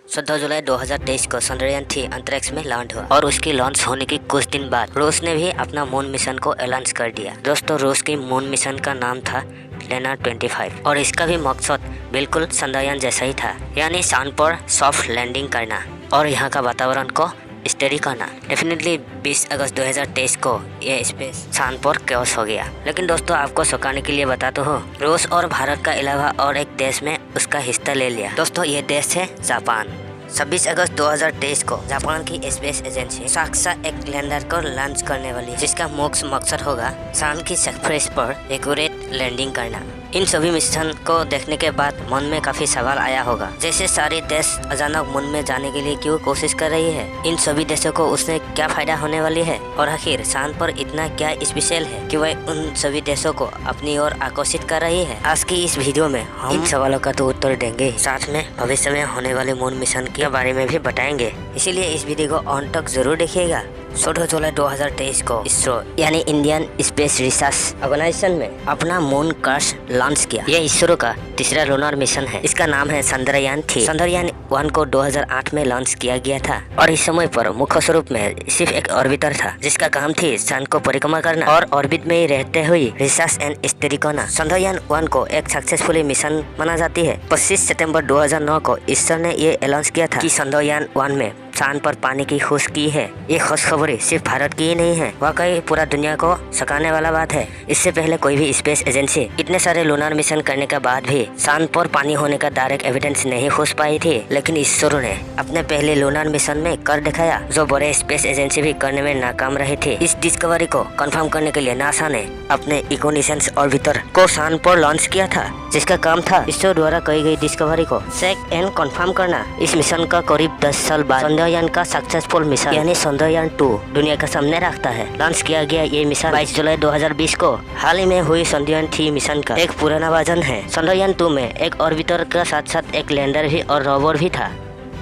14 जुलाई 2023 को चंद्रयान 3 अंतरिक्ष में लॉन्च हुआ और उसकी लॉन्च होने के कुछ दिन बाद रूस ने भी अपना मून मिशन को ऐलान कर दिया। दोस्तों, रूस की मून मिशन का नाम था लेना 25 और इसका भी मकसद बिल्कुल चंद्रयान जैसा ही था, यानी चांद पर सॉफ्ट लैंडिंग करना और यहाँ का वातावरण को स्टडी करना। डेफिनेटली 20 अगस्त 2023 को यह स्पेस चांद पर क्रॉस हो गया। लेकिन दोस्तों, आपको चौंकाने के लिए बताता हूँ, रूस और भारत का अलावा और एक देश में उसका हिस्सा ले लिया। दोस्तों, ये देश है जापान। 26 अगस्त 2023 को जापान की स्पेस एजेंसी साक्षात एक लैंडर को लॉन्च करने वाली, जिसका मुख्य मकसद होगा चांद की सरफेस पर एक्यूरेट लैंडिंग करना। इन सभी मिशन को देखने के बाद मन में काफी सवाल आया होगा, जैसे सारे देश अचानक मून में जाने के लिए क्यों कोशिश कर रही है, इन सभी देशों को उससे क्या फायदा होने वाली है और आखिर चांद पर इतना क्या स्पेशल है कि वह उन सभी देशों को अपनी ओर आकर्षित कर रही है। आज की इस वीडियो में हम इन सवालों का तो उत्तर देंगे, साथ में भविष्य में होने वाले मून मिशन के बारे में भी बताएंगे, इसीलिए इस वीडियो को अंत तक जरूर देखिएगा। 14 जुलाई 2023 को इसरो यानी इंडियन स्पेस रिसर्च ऑर्गेनाइजेशन में अपना मून कार्स लॉन्च किया। यह इसरो का तीसरा लूनर मिशन है। इसका नाम है चंद्रयान 3। चंद्रयान 1 को 2008 में लॉन्च किया गया था और इस समय पर मुख्य स्वरूप में सिर्फ एक ऑर्बिटर था, जिसका काम थी चांद को परिक्रमा करना और ऑर्बिट में ही रहते हुए रिसर्च एंड स्टडी करना। चंद्रयान 1 को एक सक्सेसफुल मिशन माना जाती है। 25 सितंबर 2009 को इसरो ने ये अनाउंस किया था कि चंद्रयान 1 में चांद पर पानी की खोज की है। ये खुशखबरी सिर्फ भारत की ही नहीं है, वाकई पूरा दुनिया को सकाने वाला बात है। इससे पहले कोई भी स्पेस एजेंसी इतने सारे लूनर मिशन करने के बाद भी चांद पर पानी होने का डायरेक्ट एविडेंस नहीं खोज पाई थी, लेकिन इसरो ने अपने पहले लूनर मिशन में कर दिखाया, जो बड़े स्पेस एजेंसी भी करने में नाकाम रहे थे। इस डिस्कवरी को कंफर्म करने के लिए नासा ने अपने इकोनिसेंस ऑर्बिटर को चांद पर लॉन्च किया था, जिसका काम था इसरो द्वारा की गई डिस्कवरी को चेक एंड कंफर्म करना। इस मिशन का करीब 10 साल बाद चंद्रयान का सक्सेसफुल मिशन यानी चंद्रयान 2 दुनिया के सामने रखता है। लॉन्च किया गया ये मिशन 22 जुलाई 2020 को हाल ही में हुई चंद्रयान 3 मिशन का एक पुराना वर्जन है। चंद्रयान 2 में एक ऑर्बिटर का साथ साथ एक लैंडर भी और रोवर भी था।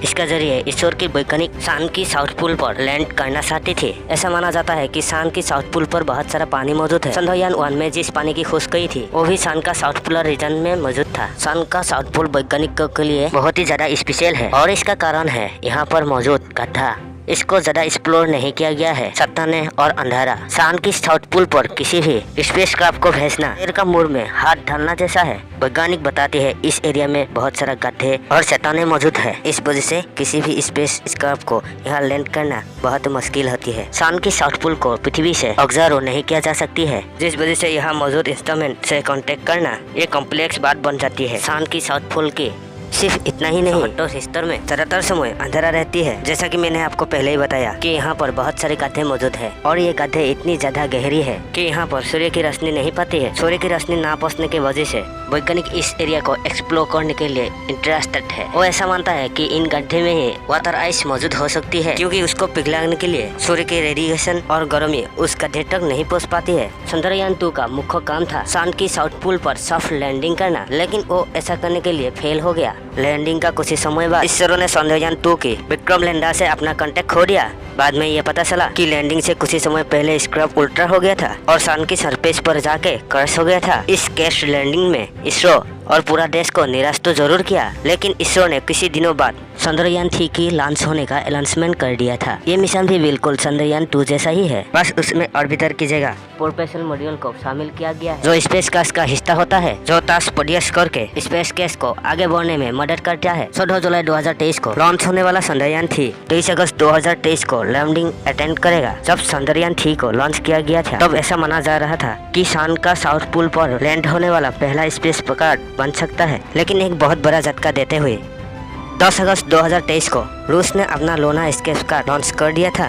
इसका जरिए इसरो के वैज्ञानिक चांद की साउथ पोल पर लैंड करना चाहते थे। ऐसा माना जाता है कि चांद की साउथ पोल पर बहुत सारा पानी मौजूद है। चंद्रयान 1 में जिस पानी की खोज की थी वो भी चांद का साउथ पोलर रीजन में मौजूद था। चांद का साउथ पोल वैज्ञानिकों के लिए बहुत ही ज्यादा स्पेशल है और इसका कारण है यहाँ पर मौजूद गड्ढा। इसको ज्यादा एक्सप्लोर नहीं किया गया है। चट्टाने और अंधेरा चांद की साउथ पोल पर किसी भी स्पेसक्राफ्ट को भेजना पैर का मुड़ में हाथ डालना जैसा है। वैज्ञानिक बताते हैं इस एरिया में बहुत सारा गड्ढे और चट्टाने मौजूद है। इस वजह से किसी भी स्पेसक्राफ्ट को यहाँ लैंड करना बहुत मुश्किल होती है। चांद की साउथ पोल को पृथ्वी से ऑब्जर्व नहीं किया जा सकती है, जिस वजह से यहाँ मौजूद इंस्ट्रूमेंट से कांटेक्ट करना ये कॉम्प्लेक्स बात बन जाती है। चांद की साउथ पोल की सिर्फ इतना ही नहीं, तो सिस्टर में ज्यादातर समय अंधेरा रहती है, जैसा कि मैंने आपको पहले ही बताया कि यहाँ पर बहुत सारे गड्ढे मौजूद है और ये गड्ढे इतनी ज्यादा गहरी है कि यहाँ पर सूर्य की रोशनी नहीं पाती है। सूर्य की रोशनी ना पहुँचने की वजह से वैज्ञानिक इस एरिया को एक्सप्लोर करने के लिए इंटरेस्टेड है। वो ऐसा मानता है कि इन गड्ढे में ही वाटर आइस मौजूद हो सकती है, क्योंकि उसको पिघलाने के लिए सूर्य की रेडिएशन और गर्मी उस गड्ढे तक नहीं पहुँच पाती है। चंद्रयान 2 का मुख्य काम था चांद की साउथ पोल पर सॉफ्ट लैंडिंग करना, लेकिन वो ऐसा करने के लिए फेल हो गया। लैंडिंग का कुछ ही समय बाद इसरो ने चंद्रयान 2 की विक्रम लैंडर से अपना कांटेक्ट खो दिया। बाद में ये पता चला कि लैंडिंग से कुछ ही समय पहले स्क्रैप उल्टा हो गया था और चांद की सरफेस पर जाके क्रैश हो गया था। इस क्रैश लैंडिंग में इसरो और पूरा देश को निराश तो जरूर किया, लेकिन इसरो ने कुछ दिनों बाद चंद्रयान 3 की लॉन्च होने का अनाउंसमेंट कर दिया था। ये मिशन भी बिल्कुल चंद्रयान 2 जैसा ही है, बस उसमें ऑर्बिटर की जगह प्रोपेल्शन मॉड्यूल को शामिल किया गया है, जो स्पेस केस का हिस्सा होता है, जो टास्क प्रोड्यूस करके स्पेस केस को आगे बढ़ने में मदद करता है। 14 जुलाई 2023 को लॉन्च होने वाला चंद्रयान 3 23 अगस्त 2023 को लैंडिंग अटेंड करेगा। जब चंद्रयान 3 को लॉन्च किया गया था तब ऐसा माना जा रहा था कि चांद का साउथ पोल पर लैंड होने वाला पहला स्पेस प्रकार बन सकता है, लेकिन एक बहुत बड़ा झटका देते हुए 10 अगस्त 2023 को रूस ने अपना लोना स्पेसक्राफ्ट लॉन्च कर दिया था।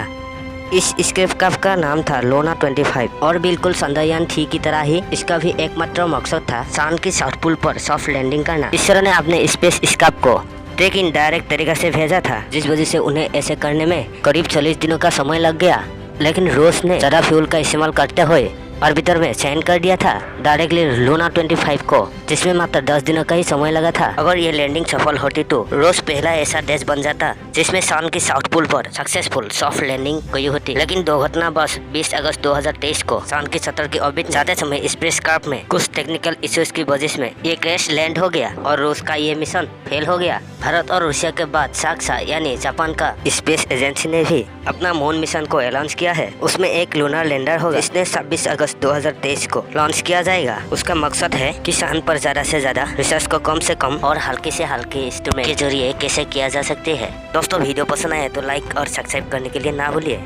इस स्पेसक्राफ्ट का नाम था लोना 25 और बिल्कुल चंद्रयान 3 की तरह ही इसका भी एकमात्र मकसद था चांद की साउथ पोल पर सॉफ्ट लैंडिंग करना। इसरो ने अपने स्पेसक्राफ्ट को ट्रैक इन डायरेक्ट तरीके से भेजा था, जिस वजह से उन्हें ऐसे करने में करीब 40 दिनों का समय लग गया। लेकिन रूस ने ज्यादा फ्यूल का इस्तेमाल करते हुए ऑर्बिटर में चयन कर दिया था डायरेक्टली लूना 25 को, जिसमें मात्र 10 दिनों का ही समय लगा था। अगर ये लैंडिंग सफल होती तो रूस पहला ऐसा देश बन जाता जिसमें सन की साउथ पोल पर सक्सेसफुल सॉफ्ट लैंडिंग हुई होती। लेकिन दुर्घटनावश 20 अगस्त 2023 को सन की सतह की ऑर्बिट जाते समय स्पेसक्राफ्ट में कुछ टेक्निकल इश्यूज की वजह से ये क्रैश लैंड हो गया और रूस का ये मिशन फेल हो गया। भारत और रूसिया के बाद साक्सा यानी जापान का स्पेस एजेंसी ने भी अपना मून मिशन को अनाउंस किया है। उसमें एक लूनर लैंडर होगा, इसने 26 अगस्त 2023 को लॉन्च किया जाएगा। उसका मकसद है कि चांद पर ज्यादा से ज्यादा रिसर्च को कम से कम और हल्के से हल्के इंस्ट्रूमेंट के जरिए कैसे किया जा सकते हैं। दोस्तों वीडियो पसंद आए तो लाइक और सब्सक्राइब करने के लिए ना भूलिए।